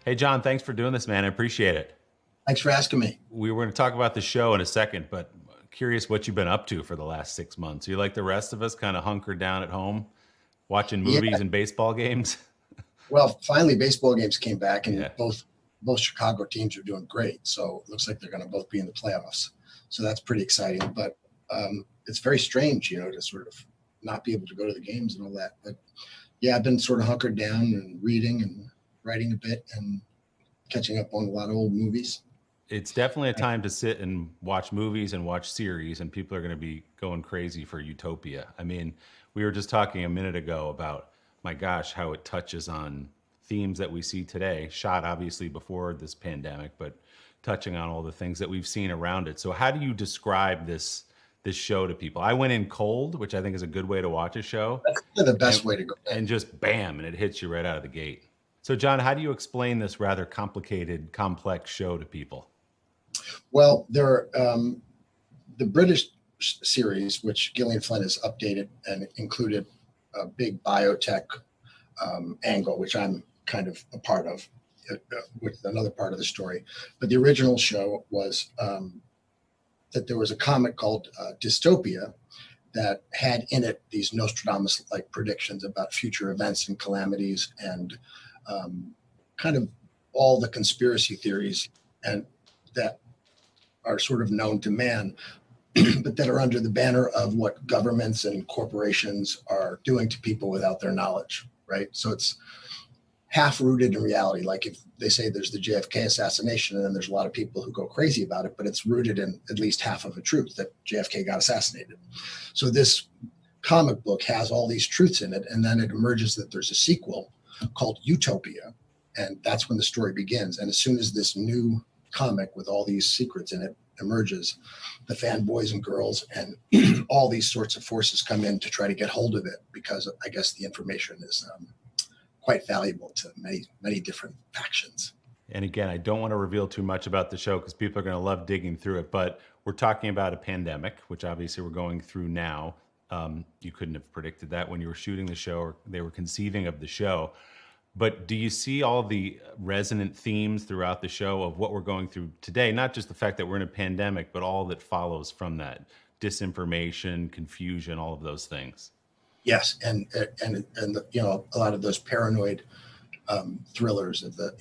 Hey, John, thanks for doing this, man. I appreciate it. Thanks for asking me. We were going to talk about the show in a second, but curious what you've been up to for the last 6 months. Are you like the rest of us, kind of hunkered down at home, watching Yeah, movies and baseball games? well, finally, baseball games came back, and Yeah. both Chicago teams are doing great. So it looks like they're going to both be in the playoffs. So that's pretty exciting. But it's very strange, to sort of not be able to go to the games and all that. But yeah, I've been sort of hunkered down and reading and writing a bit and catching up on a lot of old movies. It's definitely a time to sit and watch movies and watch series, and people are going to be going crazy for Utopia. I mean, we were just talking a minute ago about, my gosh, how it touches on themes that we see today, shot obviously before this pandemic, but touching on all the things that we've seen around it. So, how do you describe this show to people? I went in cold, which I think is a good way to watch a show, That's kind of the best and way to go. just bam, and it hits you right out of the gate. So, John, how do you explain this rather complicated, complex show to people? Well, the British series, which Gillian Flynn has updated and included a big biotech angle, which I'm kind of a part of, with another part of the story. But the original show was that there was a comic called Dystopia that had in it these Nostradamus-like predictions about future events and calamities and kind of all the conspiracy theories and that are sort of known to man, but that are under the banner of what governments and corporations are doing to people without their knowledge, right? So it's half rooted in reality. Like if they say there's the JFK assassination, and then there's a lot of people who go crazy about it, but it's rooted in at least half of a truth that JFK got assassinated. So this comic book has all these truths in it, and then it emerges that there's a sequel called Utopia, and that's when the story begins. And as soon as this new comic with all these secrets in it emerges, the fanboys and girls and all these sorts of forces come in to try to get hold of it, because I guess the information is quite valuable to many different factions. And again, I don't want to reveal too much about the show because people are going to love digging through it. But we're talking about a pandemic, which obviously we're going through now. You couldn't have predicted that when you were shooting the show or they were conceiving of the show. But do you see all the resonant themes throughout the show of what we're going through today? Not just the fact that we're in a pandemic, but all that follows from that: disinformation, confusion, all of those things. Yes, and a lot of those paranoid thrillers of the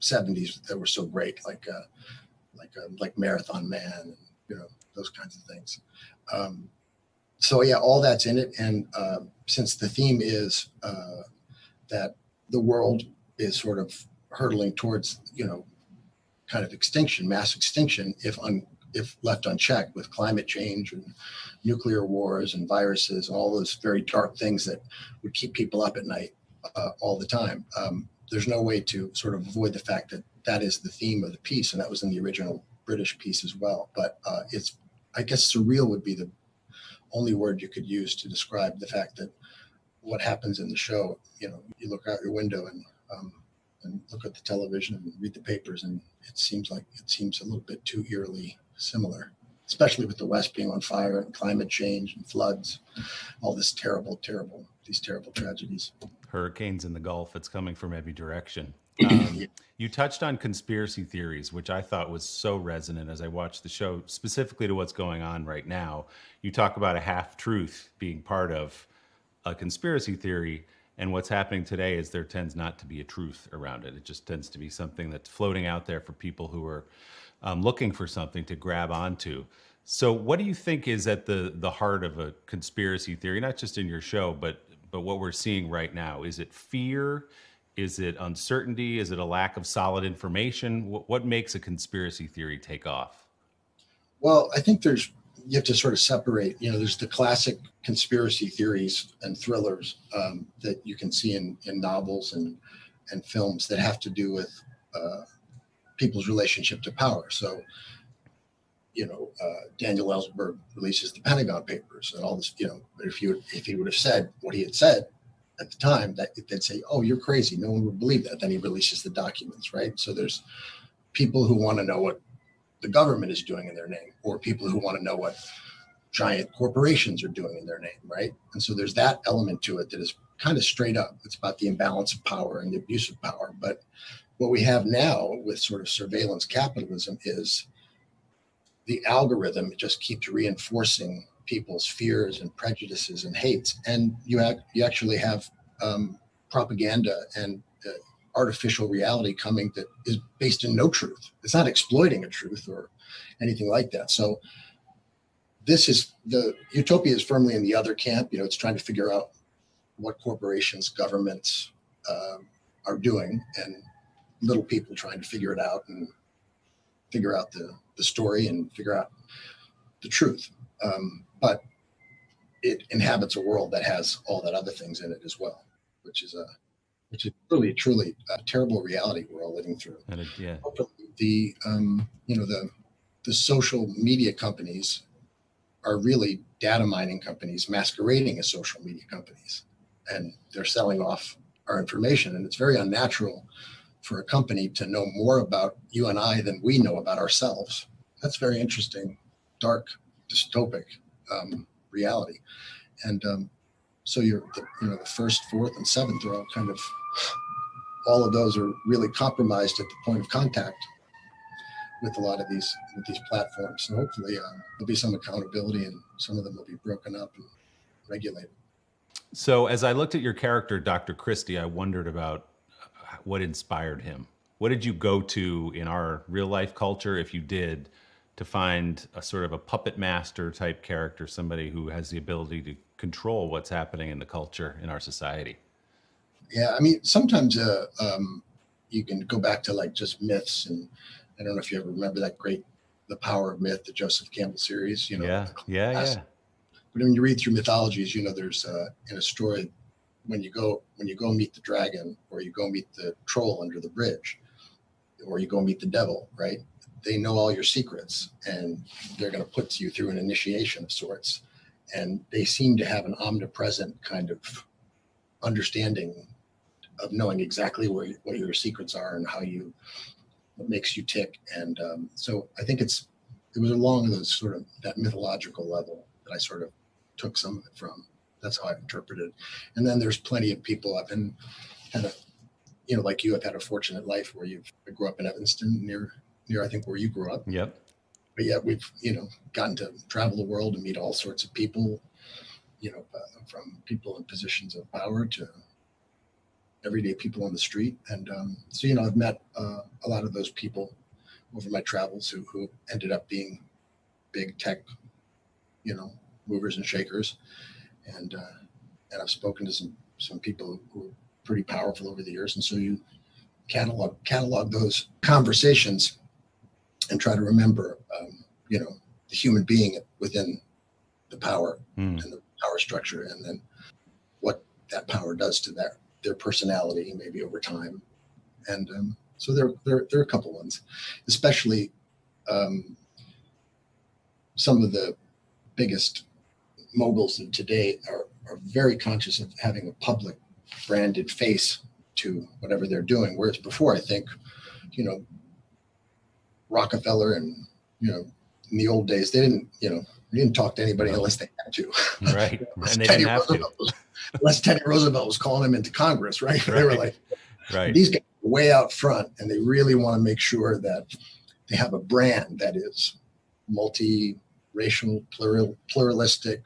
70s that were so great, like Marathon Man, and those kinds of things. So yeah, all that's in it, and since the theme is that the world is sort of hurtling towards kind of extinction, mass extinction, if left unchecked, with climate change and nuclear wars and viruses and all those very dark things that would keep people up at night all the time. There's no way to sort of avoid the fact that that is the theme of the piece, and that was in the original British piece as well. But I guess surreal would be the only word you could use to describe the fact that what happens in the show, you look out your window and look at the television and read the papers, and it seems a little bit too eerily similar, especially with the West being on fire and climate change and floods, all these terrible tragedies. Hurricanes in the Gulf, it's coming from every direction. Yeah. You touched on conspiracy theories, which I thought was so resonant as I watched the show, specifically to what's going on right now. You talk about a half truth being part of a conspiracy theory, and what's happening today is there tends not to be a truth around it. It just tends to be something that's floating out there for people who are looking for something to grab onto. So what do you think is at the heart of a conspiracy theory, not just in your show, but what we're seeing right now? Is it fear? Is it uncertainty? Is it a lack of solid information? What makes a conspiracy theory take off? Well, I think you have to sort of separate. There's the classic conspiracy theories and thrillers that you can see in novels and films that have to do with people's relationship to power. So, Daniel Ellsberg releases the Pentagon Papers and all this. If he would have said what he had said at the time, that they'd say, "Oh, you're crazy. No one would believe that." Then he releases the documents, right? So there's people who want to know what the government is doing in their name, or people who want to know what giant corporations are doing in their name, right? And so there's that element to it that is kind of straight up. It's about the imbalance of power and the abuse of power. But what we have now with sort of surveillance capitalism is the algorithm just keeps reinforcing people's fears and prejudices and hates, and you actually have propaganda and artificial reality coming that is based in no truth. It's not exploiting a truth or anything like that. So this is the Utopia is firmly in the other camp. It's trying to figure out what corporations, governments are doing, and little people trying to figure it out and figure out the story and figure out the truth. But it inhabits a world that has all that other things in it as well, which is really truly a terrible reality we're all living through. And The the social media companies are really data mining companies masquerading as social media companies, and they're selling off our information. And it's very unnatural for a company to know more about you and I than we know about ourselves. That's very interesting, dark, dystopic reality. And so the first, fourth, and seventh are all of those are really compromised at the point of contact with a lot of these platforms. And hopefully there'll be some accountability, and some of them will be broken up and regulated. So as I looked at your character, Dr. Christie, I wondered about what inspired him. What did you go to in our real life culture, if you did, to find a sort of a puppet master type character, somebody who has the ability to control what's happening in the culture in our society? Yeah, I mean, sometimes you can go back to like just myths, and I don't know if you ever remember The Power of Myth, the Joseph Campbell series. Yeah. But when you read through mythologies, there's in a story when you go meet the dragon, or you go meet the troll under the bridge, or you go meet the devil, right? They know all your secrets, and they're going to put you through an initiation of sorts. And they seem to have an omnipresent kind of understanding of knowing exactly what your secrets are and what makes you tick. And so I think it was along those sort of that mythological level that I sort of took some of it from. That's how I've interpreted it. And then there's plenty of people like you, I've had a fortunate life where I grew up in Evanston, near I think where you grew up. Yep. But yet we've, gotten to travel the world and meet all sorts of people, from people in positions of power to everyday people on the street. And so, I've met a lot of those people over my travels who ended up being big tech, movers and shakers. And I've spoken to some people who are pretty powerful over the years. And so you catalog those conversations and try to remember, the human being within the power and the power structure, and then what that power does to their personality, maybe over time. And so there are a couple ones, especially some of the biggest moguls of today are very conscious of having a public branded face to whatever they're doing. Whereas before, I think, Rockefeller and, in the old days, they didn't talk to anybody unless they had to. Right. And they didn't have to. Unless Teddy Roosevelt was calling them into Congress, right? They were like, right. These guys are way out front, and they really want to make sure that they have a brand that is multi-racial, pluralistic,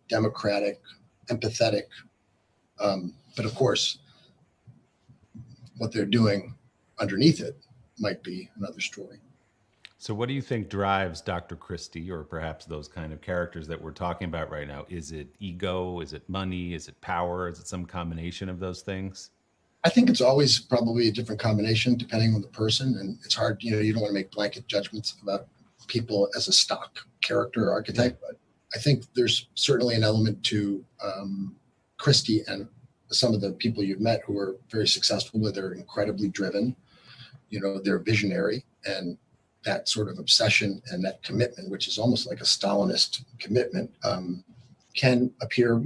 democratic, empathetic. But of course, what they're doing underneath it might be another story. So what do you think drives Dr. Christie, or perhaps those kind of characters that we're talking about right now? Is it ego? Is it money? Is it power? Is it some combination of those things? I think it's always probably a different combination depending on the person. And it's hard, you don't want to make blanket judgments about people as a stock character or archetype. But I think there's certainly an element to Christie and some of the people you've met who are very successful, where they're incredibly driven, they're visionary, and that sort of obsession and that commitment, which is almost like a Stalinist commitment, can appear,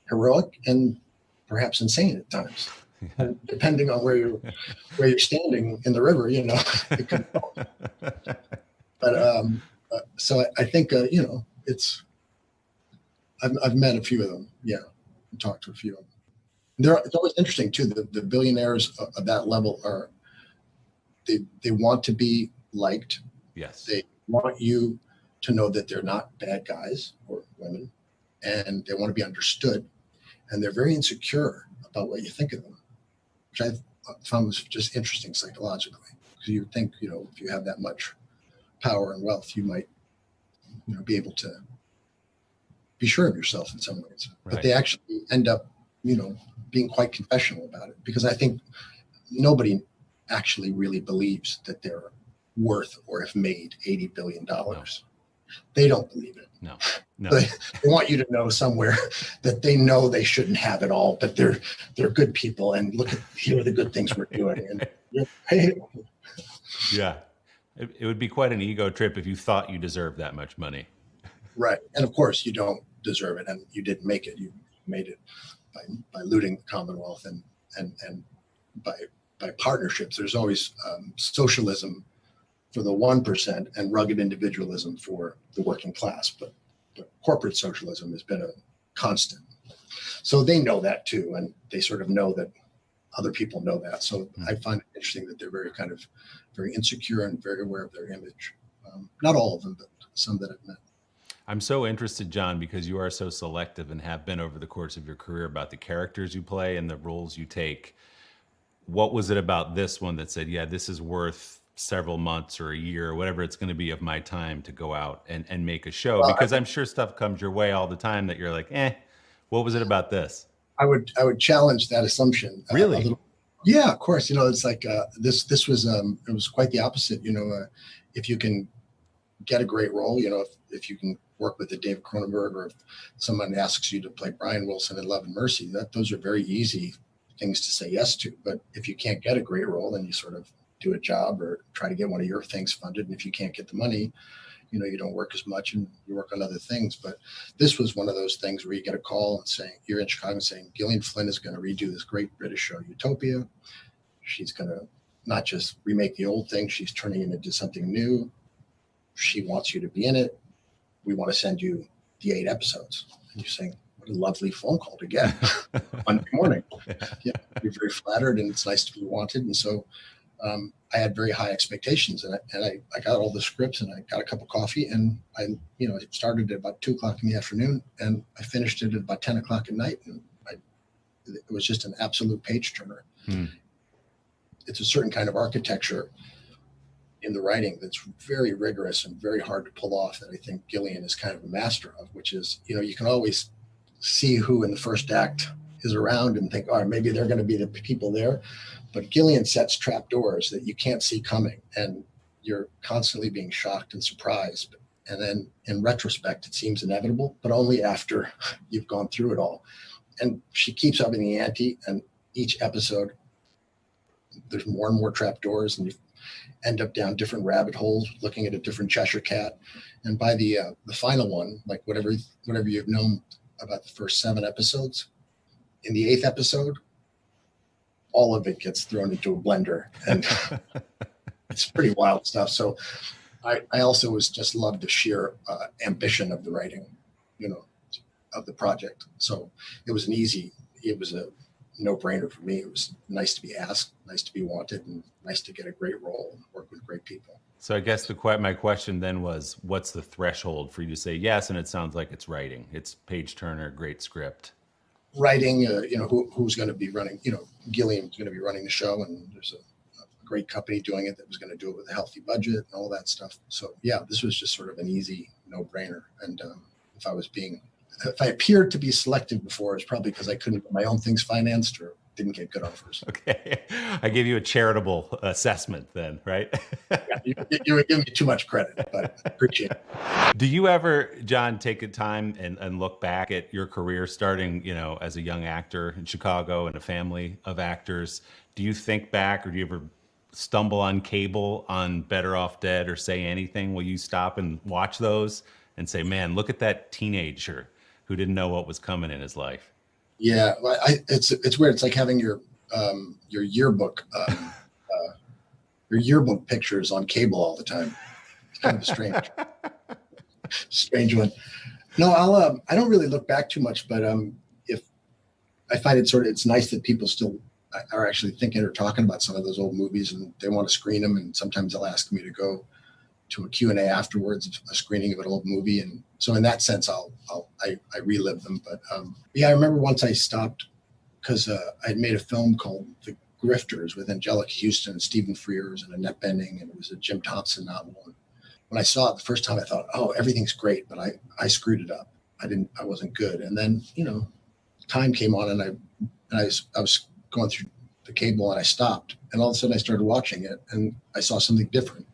heroic and perhaps insane at times, depending on where you're standing in the river. It could. But so I think it's. I've met a few of them. Yeah, talked to a few of them. It's always interesting too. The billionaires of that level are they want to be liked. Yes. They want you to know that they're not bad guys or women, and they want to be understood. And they're very insecure about what you think of them, which I found was just interesting psychologically. Because you think, if you have that much power and wealth, you might, be able to be sure of yourself in some ways. Right. But they actually end up, being quite confessional about it, because I think nobody actually really believes that they're worth or have made $80 billion. No. They don't believe it. No. They want you to know somewhere that they know they shouldn't have it all, but they're good people, and here are the good things we're doing. And yeah, it would be quite an ego trip if you thought you deserved that much money. Right, and of course you don't deserve it, and you didn't make it. You made it by looting the Commonwealth and by partnerships. There's always socialism for the 1% and rugged individualism for the working class, but corporate socialism has been a constant. So they know that too, and they sort of know that other people know that. So I find it interesting that they're very insecure and very aware of their image. Not all of them, but some that I've met. I'm so interested, John, because you are so selective and have been over the course of your career about the characters you play and the roles you take. What was it about this one that said, yeah, this is worth several months or a year or whatever it's going to be of my time to go out and make a show? Because I'm sure stuff comes your way all the time that you're like, what was it about this? I would challenge that assumption. Really? Yeah, of course. It's like this was it was quite the opposite. If you can get a great role, if you can work with David Cronenberg, or if someone asks you to play Brian Wilson in Love and Mercy, those are very easy things to say yes to. But if you can't get a great role, then you sort of do a job or try to get one of your things funded. And if you can't get the money, you don't work as much and you work on other things. But this was one of those things where you get a call and saying, you're in Chicago and saying, Gillian Flynn is going to redo this great British show, Utopia. She's going to not just remake the old thing, she's turning it into something new. She wants you to be in it. We want to send you the 8 episodes. And you're saying, what a lovely phone call to get Monday morning. Yeah, you're very flattered, and it's nice to be wanted. And so I had very high expectations, and I got all the scripts, and I got a cup of coffee, and it started at about 2:00 in the afternoon, and I finished it at about 10 o'clock at night. And it was just an absolute page turner. It's a certain kind of architecture in the writing that's very rigorous and very hard to pull off, that I think Gillian is kind of a master of, which is, you can always see who in the first act is around and think, maybe they're going to be the people there. But Gillian sets trapdoors that you can't see coming, and you're constantly being shocked and surprised. And then in retrospect, it seems inevitable, but only after you've gone through it all. And she keeps upping the ante, and each episode, there's more and more trapdoors, and you end up down different rabbit holes, looking at a different Cheshire cat. And by the final one, like whatever you've known about the first 7 episodes, in the 8th episode, all of it gets thrown into a blender, and it's pretty wild stuff. So I also just loved the sheer ambition of the writing, of the project. So it was a no-brainer for me. It was nice to be asked, nice to be wanted, and nice to get a great role and work with great people. So I guess my question then was, what's the threshold for you to say yes? And it sounds like it's writing. It's page turner, great script. Writing, who's going to be running, Gillian's going to be running the show, and there's a great company doing it that was going to do it with a healthy budget and all that stuff. So yeah, this was just sort of an easy no-brainer. And if I appeared to be selective before, it's probably because I couldn't get my own things financed or didn't get good offers. Okay. I gave you a charitable assessment then, right? Yeah, you were giving me too much credit, but I appreciate it. Do you ever, John, take a time and look back at your career starting, as a young actor in Chicago and a family of actors? Do you think back, or do you ever stumble on cable on Better Off Dead or Say Anything? Will you stop and watch those and say, man, look at that teenager who didn't know what was coming in his life? Yeah, it's weird. It's like having your yearbook pictures on cable all the time. It's kind of a strange one. No, I don't really look back too much, but if I find it's nice that people still are actually thinking or talking about some of those old movies, and they want to screen them. And sometimes they'll ask me to go to a Q&A afterwards, a screening of an old movie. And so in that sense, I relive them. But yeah, I remember once I stopped because I'd made a film called The Grifters with Angelica Houston and Stephen Frears and Annette Bening, and it was a Jim Thompson novel. And when I saw it the first time, I thought, oh, everything's great, but I screwed it up. I wasn't good. And then, time came on, and I was going through the cable, and I stopped, and all of a sudden I started watching it, and I saw something different.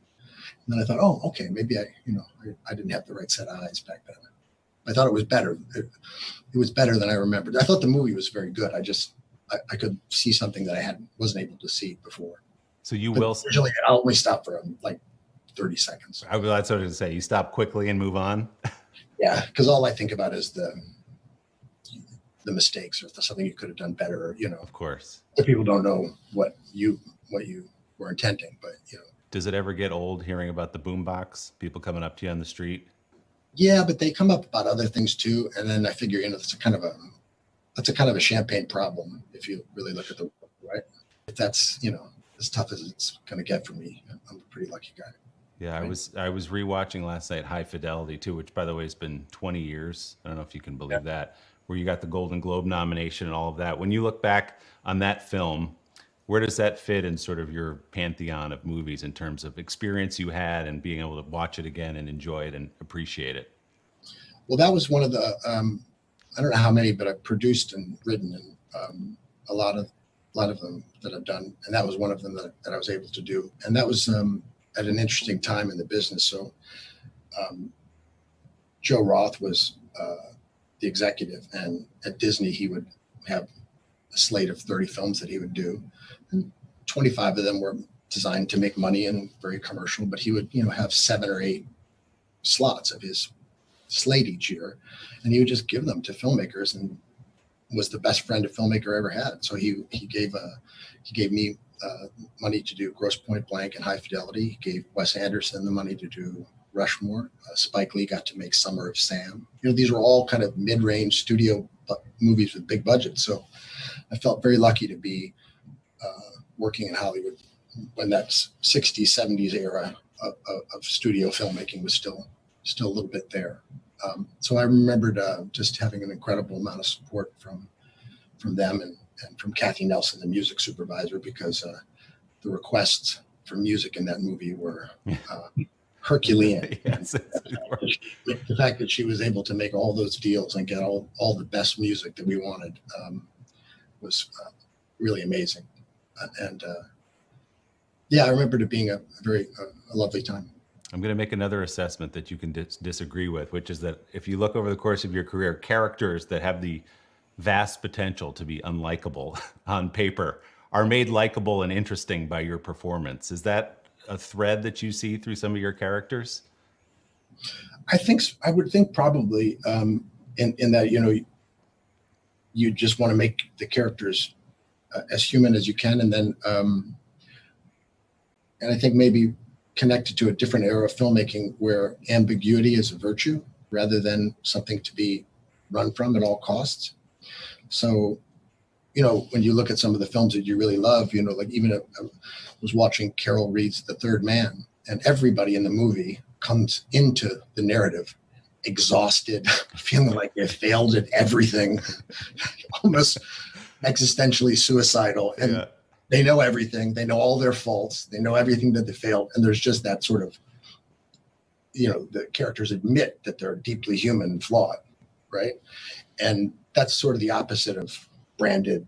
And then I thought, oh, okay, maybe I didn't have the right set of eyes back then. I thought it was better. It was better than I remembered. I thought the movie was very good. I could see something that I wasn't able to see before. So usually I'll only stop for like 30 seconds. That's what I was going to say. You stop quickly and move on. Yeah, because all I think about is the mistakes or something you could have done better. Of course, people don't know what you were intending, but Does it ever get old hearing about the boombox? People coming up to you on the street? Yeah, but they come up about other things too, and then I figure that's a kind of a champagne problem if you really look at the world, right? If that's as tough as it's going to get for me, I'm a pretty lucky guy. Yeah, right? I was rewatching last night High Fidelity too, which by the way has been 20 years. I don't know if you can believe that, where you got the Golden Globe nomination and all of that. When you look back on that film, where does that fit in sort of your pantheon of movies in terms of experience you had and being able to watch it again and enjoy it and appreciate it? Well, that was one of the, I don't know how many, but I've produced and written and a lot of them that I've done. And that was one of them that I was able to do. And that was at an interesting time in the business. So Joe Roth was the executive, and at Disney, he would have a slate of 30 films that he would do. And 25 of them were designed to make money and very commercial, but he would, have 7 or 8 slots of his slate each year, and he would just give them to filmmakers, and was the best friend a filmmaker ever had. So he gave me money to do Grosse Pointe Blank and High Fidelity. He gave Wes Anderson the money to do Rushmore. Spike Lee got to make Summer of Sam. These were all kind of mid-range studio movies with big budgets. So I felt very lucky to be working in Hollywood when that 60s, 70s era of studio filmmaking was still a little bit there. So I remembered just having an incredible amount of support from them and from Kathy Nelson, the music supervisor, because the requests for music in that movie were Herculean. Yes, the fact that she was able to make all those deals and get all the best music that we wanted was really amazing. I remember it being a very lovely time. I'm going to make another assessment that you can disagree with, which is that if you look over the course of your career, characters that have the vast potential to be unlikable on paper are made likable and interesting by your performance. Is that a thread that you see through some of your characters? I would think probably in that, you just want to make the characters as human as you can. And then, and I think maybe connected to a different era of filmmaking where ambiguity is a virtue rather than something to be run from at all costs. So, when you look at some of the films that you really love, like even I was watching Carol Reed's The Third Man, and everybody in the movie comes into the narrative exhausted, feeling like they failed at everything, almost existentially suicidal. And they know everything. They know all their faults. They know everything that they failed. And there's just that sort of, the characters admit that they're deeply human and flawed, right? And that's sort of the opposite of branded,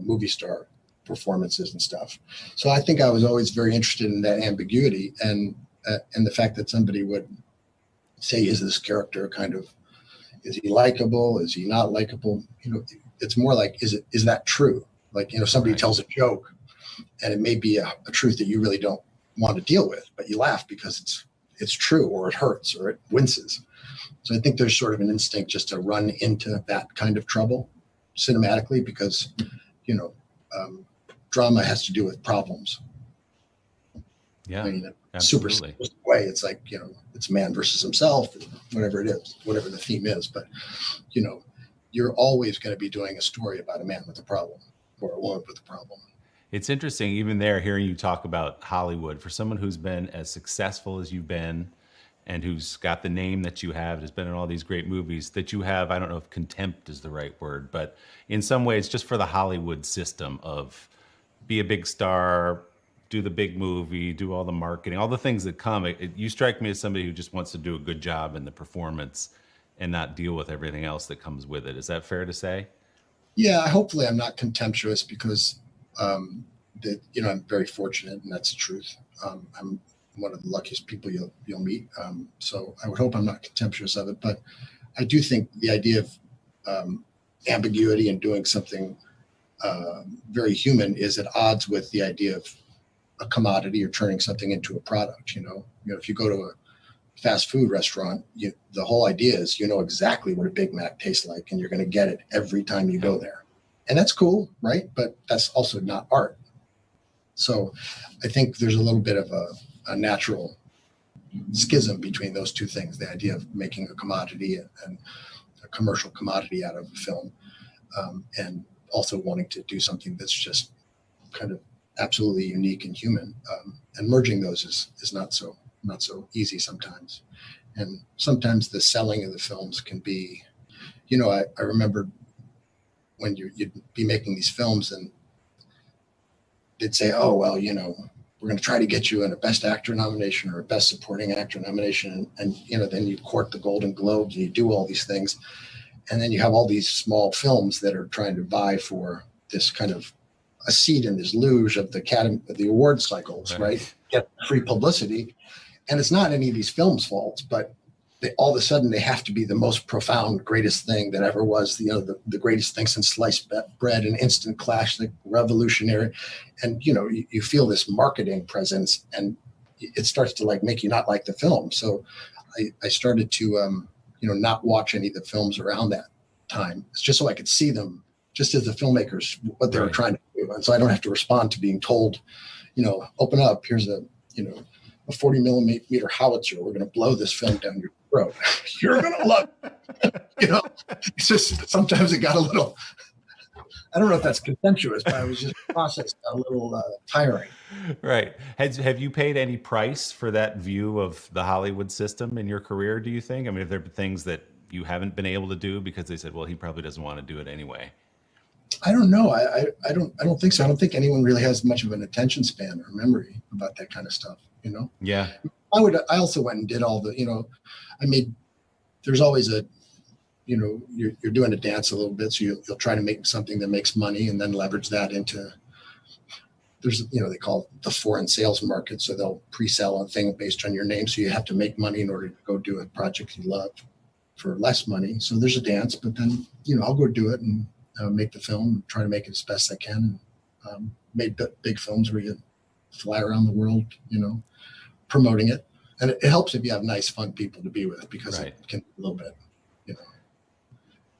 movie star performances and stuff. So I think I was always very interested in that ambiguity and the fact that somebody would say, is this character is he likable? Is he not likable? It's more like, is that true? Like, somebody tells a joke and it may be a truth that you really don't want to deal with, but you laugh because it's true, or it hurts, or it winces. So I think there's sort of an instinct just to run into that kind of trouble cinematically because, drama has to do with problems. Yeah, super absolutely. Way. It's like, it's man versus himself, whatever it is, whatever the theme is. But, you're always going to be doing a story about a man with a problem, or a woman with a problem. It's interesting, even there, hearing you talk about Hollywood, for someone who's been as successful as you've been and who's got the name that you have, has been in all these great movies, that you have, I don't know if contempt is the right word, but in some ways, just for the Hollywood system of be a big star, do the big movie, do all the marketing, all the things that come. You strike me as somebody who just wants to do a good job in the performance and not deal with everything else that comes with it. Is that fair to say? Yeah, hopefully I'm not contemptuous because I'm very fortunate, and that's the truth. I'm one of the luckiest people you'll meet. So I would hope I'm not contemptuous of it, but I do think the idea of ambiguity and doing something very human is at odds with the idea of a commodity or turning something into a product. If you go to a fast food restaurant, the whole idea is exactly what a Big Mac tastes like, and you're going to get it every time you go there. And that's cool, right? But that's also not art. So I think there's a little bit of a natural schism between those two things, the idea of making a commodity and a commercial commodity out of a film, and also wanting to do something that's just kind of absolutely unique and human. And merging those is not so easy sometimes. And sometimes the selling of the films can be, I remember when you'd be making these films and they'd say, oh, well, we're going to try to get you a Best Actor nomination or a Best Supporting Actor nomination. And then you court the Golden Globes and you do all these things. And then you have all these small films that are trying to vie for this kind of a seat in this luge of the award cycles, right? Get free publicity. And it's not any of these films' faults, but all of a sudden they have to be the most profound, greatest thing that ever was, the greatest thing since sliced bread, an instant classic, revolutionary. And, you feel this marketing presence and it starts to make you not like the film. So I started to, not watch any of the films around that time. It's just so I could see them just as the filmmakers, what they were trying to do. And so I don't have to respond to being told, open up, here's a 40 millimeter howitzer. We're going to blow this film down your throat. You're going to love it. It's just, sometimes it got a little, I don't know if that's contemptuous, but I was just processed a little tiring. Right. Have you paid any price for that view of the Hollywood system in your career, do you think? I mean, have there been things that you haven't been able to do because they said, well, he probably doesn't want to do it anyway? I don't know. I don't think so. I don't think anyone really has much of an attention span or memory about that kind of stuff, Yeah. I also went and did all the, there's always you're doing a dance a little bit. So you'll try to make something that makes money and then leverage that into, they call it the foreign sales market. So they'll pre-sell a thing based on your name. So you have to make money in order to go do a project you love for less money. So there's a dance, but then, I'll go do it and make the film, try to make it as best I can. Made big films where you fly around the world, promoting it. And it helps if you have nice, fun people to be with, because it can be a little bit,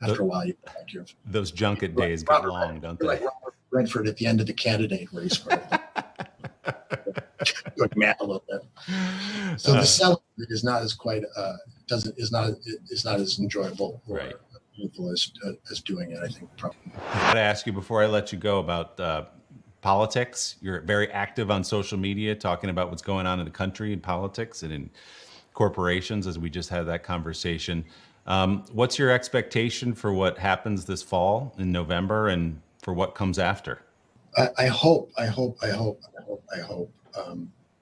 after a while, those junket days get long, don't they? Like Robert Redford at the end of The Candidate, where he's sort of going mad a little bit. So the selling is not as quite is not as enjoyable or as doing it, I think. Probably. I got to ask you before I let you go about politics. You're very active on social media, talking about what's going on in the country in politics and in corporations, as we just had that conversation. What's your expectation for what happens this fall in November and for what comes after? I hope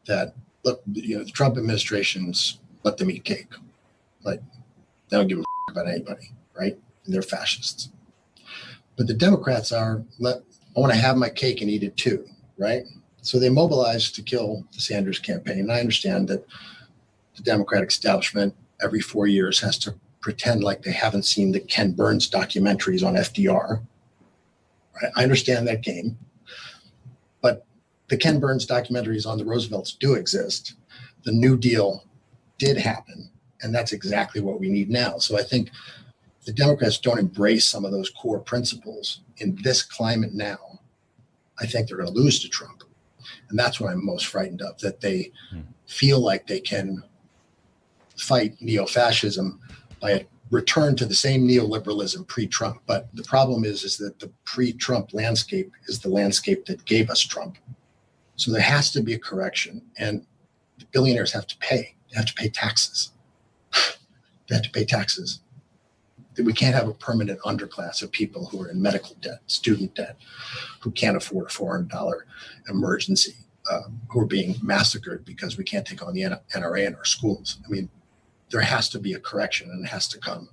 that, look, the Trump administration's let them eat cake. Like, they don't give a about anybody, right? And they're fascists. But the Democrats I want to have my cake and eat it too, right? So they mobilized to kill the Sanders campaign. And I understand that the Democratic establishment every 4 years has to pretend like they haven't seen the Ken Burns documentaries on FDR. Right? I understand that game. But the Ken Burns documentaries on the Roosevelts do exist. The New Deal did happen. And that's exactly what we need now. So I think the Democrats don't embrace some of those core principles in this climate now, I think they're going to lose to Trump. And that's what I'm most frightened of, that they feel like they can fight neo-fascism by return to the same neoliberalism pre-Trump. But the problem is that the pre-Trump landscape is the landscape that gave us Trump. So there has to be a correction, and the billionaires have to pay. They have to pay taxes. They have to pay taxes. We can't have a permanent underclass of people who are in medical debt, student debt, who can't afford a $400 emergency, who are being massacred because we can't take on the NRA in our schools. I mean, there has to be a correction, and it has to come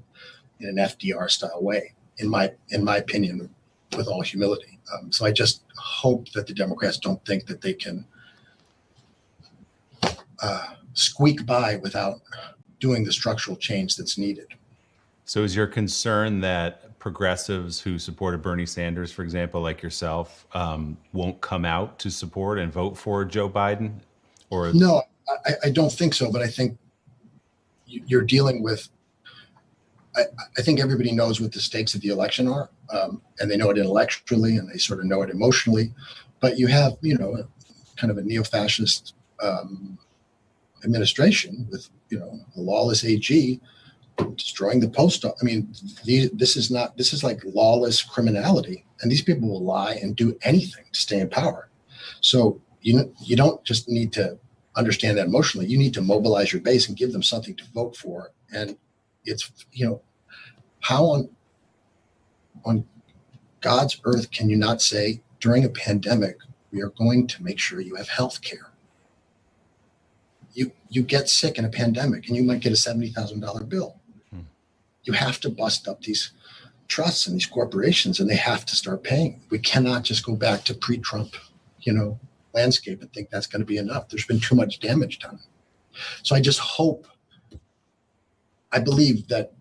in an FDR style way, in my opinion, with all humility. So I just hope that the Democrats don't think that they can squeak by without doing the structural change that's needed. So is your concern that progressives who supported Bernie Sanders, for example, like yourself, won't come out to support and vote for Joe Biden? Or no, I don't think so. But I think you're dealing with, I think everybody knows what the stakes of the election are, and they know it intellectually, and they sort of know it emotionally. But you have, kind of a neo-fascist administration with, a lawless AG destroying the post office. I mean, this is like lawless criminality, and these people will lie and do anything to stay in power. So you don't just need to understand that emotionally. You need to mobilize your base and give them something to vote for. And it's, how on God's earth can you not say during a pandemic, we are going to make sure you have health care? You get sick in a pandemic and you might get a $70,000 bill. You have to bust up these trusts and these corporations, and they have to start paying. We cannot just go back to pre-Trump, landscape and think that's going to be enough. There's been too much damage done. So I just hope, I believe that,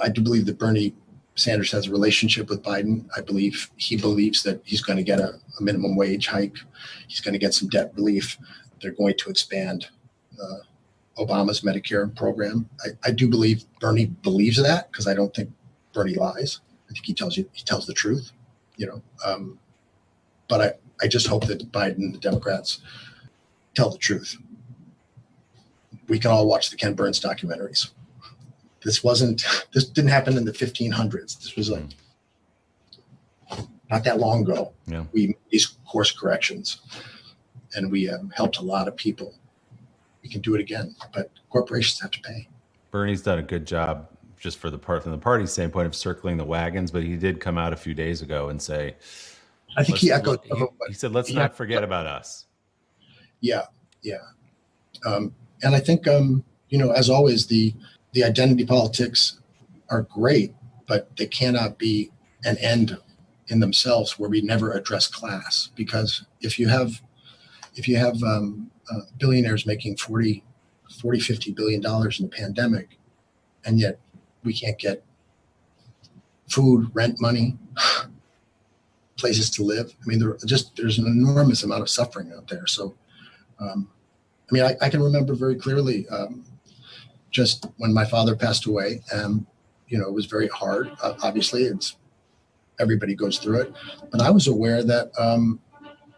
I do believe that Bernie Sanders has a relationship with Biden. I believe he believes that he's going to get a minimum wage hike. He's going to get some debt relief. They're going to expand Obama's Medicare program. I do believe Bernie believes that, because I don't think Bernie lies. I think he tells the truth, but I just hope that Biden and the Democrats tell the truth. We can all watch the Ken Burns documentaries. This didn't happen in the 1500s. This was like not that long ago. Yeah. We made these course corrections, and we helped a lot of people. We can do it again, but corporations have to pay. Bernie's done a good job, just from the party standpoint, of circling the wagons, but he did come out a few days ago and say, I think he echoed. He said, let's not forget about us. Yeah. And I think, as always, the identity politics are great, but they cannot be an end in themselves where we never address class. Because if you have billionaires making $40, $50 billion in the pandemic, and yet we can't get food, rent money, places to live. I mean, there's an enormous amount of suffering out there. So, I can remember very clearly, just when my father passed away, it was very hard. Obviously, everybody goes through it, but I was aware that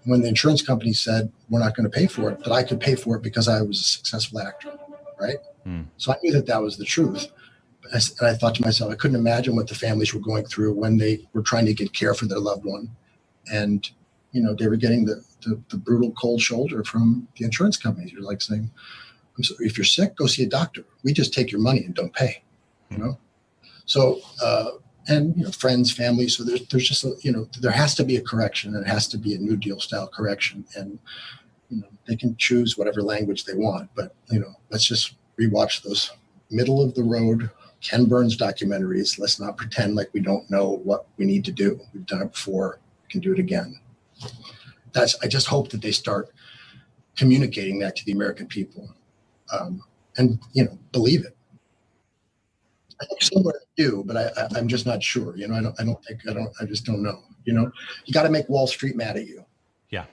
when the insurance company said we're not going to pay for it, that I could pay for it because I was a successful actor, right? So I knew that was the truth. And I thought to myself, I couldn't imagine what the families were going through when they were trying to get care for their loved one. And, they were getting the brutal cold shoulder from the insurance companies. You're like saying, I'm sorry, if you're sick, go see a doctor. We just take your money and don't pay, So, and, friends, family. So there's just, there has to be a correction, and it has to be a New Deal style correction. And, they can choose whatever language they want, but, let's just rewatch those middle of the road Ken Burns documentaries. Let's not pretend like we don't know what we need to do. We've done it before. We can do it again. I just hope that they start communicating that to the American people, and believe it. I think somewhere they do, but I'm just not sure. I just don't know. You got to make Wall Street mad at you. Yeah.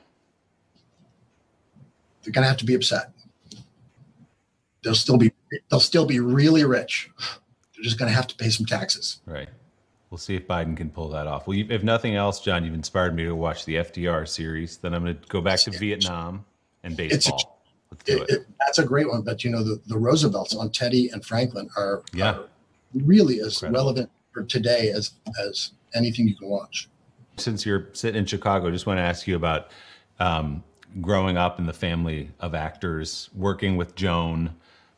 They're going to have to be upset. They'll still be really rich. They're just going to have to pay some taxes. Right. We'll see if Biden can pull that off. Well, if nothing else, John, you've inspired me to watch the FDR series. Then I'm going to go back to Vietnam and baseball. Let's do it. That's a great one. But the Roosevelts on Teddy and Franklin are really as Incredible. relevant for today as anything you can watch. Since you're sitting in Chicago, I just want to ask you about growing up in the family of actors, working with Joan.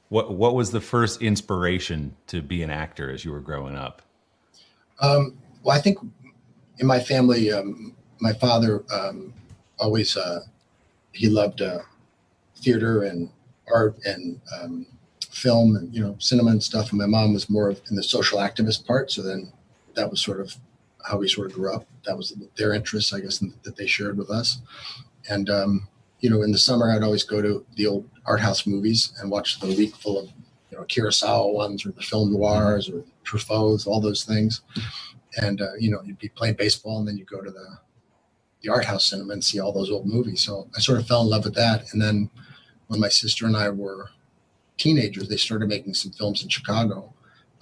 What was the first inspiration to be an actor as you were growing up? Well, I think in my family, my father always he loved theater and art and film and cinema and stuff. And my mom was more in the social activist part. So then that was sort of how we sort of grew up. That was their interests, I guess, that they shared with us. And in the summer, I'd always go to the old art house movies and watch the week full of Kurosawa ones or the film noirs or Truffauts, all those things. And you'd be playing baseball and then you go to the art house cinema and see all those old movies. So I sort of fell in love with that. And then when my sister and I were teenagers, they started making some films in Chicago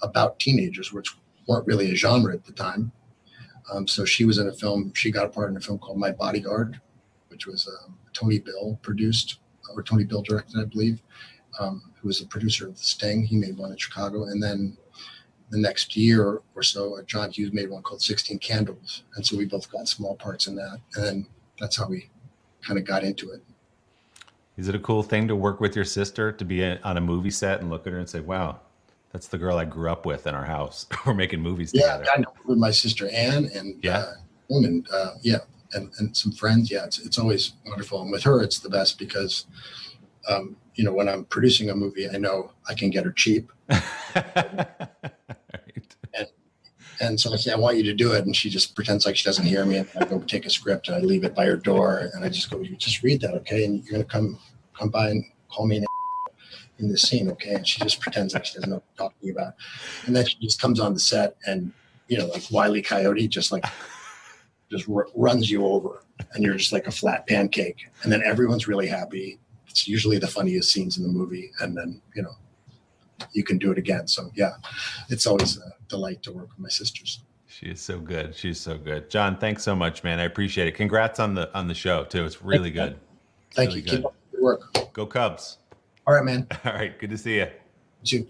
about teenagers, which weren't really a genre at the time. So she was in a film, she got a part in a film called My Bodyguard, which was Tony Bill produced, or Tony Bill directed, I believe, who was a producer of The Sting. He made one in Chicago. And then the next year or so, John Hughes made one called 16 Candles. And so we both got small parts in that. And then that's how we kind of got into it. Is it a cool thing to work with your sister, to be on a movie set and look at her and say, wow, that's the girl I grew up with in our house. We're making movies together. Yeah, I know, with my sister Anne and and some friends. Yeah, it's always wonderful. And with her, it's the best because, when I'm producing a movie, I know I can get her cheap. And so I say, I want you to do it. And she just pretends like she doesn't hear me. And I go take a script and I leave it by her door. And I just go, you just read that, okay? And you're going to come by and call me in this scene, okay? And she just pretends like she doesn't know what I'm talking about. And then she just comes on the set and, like Wile E. Coyote, just runs you over. And you're just like a flat pancake. And then everyone's really happy. It's usually the funniest scenes in the movie. And then, you can do it again. So yeah, it's always a delight to work with my sisters. She is so good. She's so good. John, thanks so much, man. I appreciate it. Congrats on the show too. It's really good. Thank you. Keep up the good work. Go Cubs. All right, man. All right. Good to see you. You too.